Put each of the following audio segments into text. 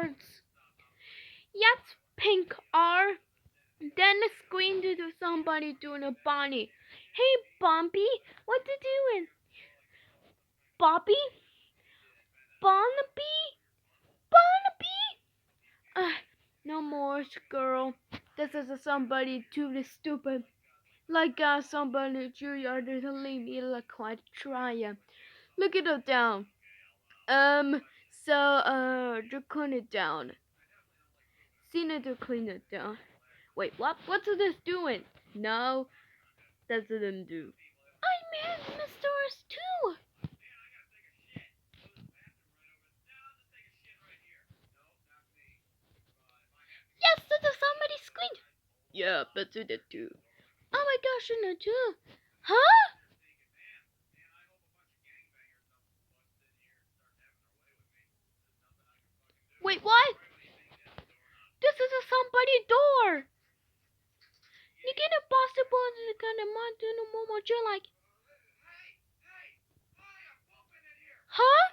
words. Yes, pink R. Then screamed to somebody doing a bunny. Hey, Bomby, what you doing? Bobby? Barnaby? Barnaby? No more, girl. This is somebody too stupid. Like somebody Julia didn't leave me like quite trying. Look it up down. To clean it down. Cena to clean it down. Wait, what? What's this doing? No, that didn't do. I meant Mr. too. Yes, that's somebody screamed. Yeah, but do that too. Oh my gosh, I know too. Huh? Wait, what? This is a somebody door. You get a possible kind of mountain moment you're like. Huh?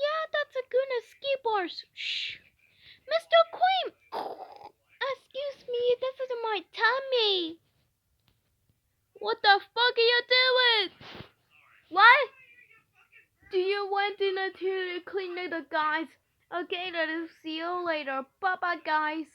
Yeah, that's a goodness ski bars. Shh. Mr. Queen! Excuse me, this is my tummy. What the fuck are you doing? What? Do you want to clean it, guys? Okay, let's see you later. Bye bye, guys.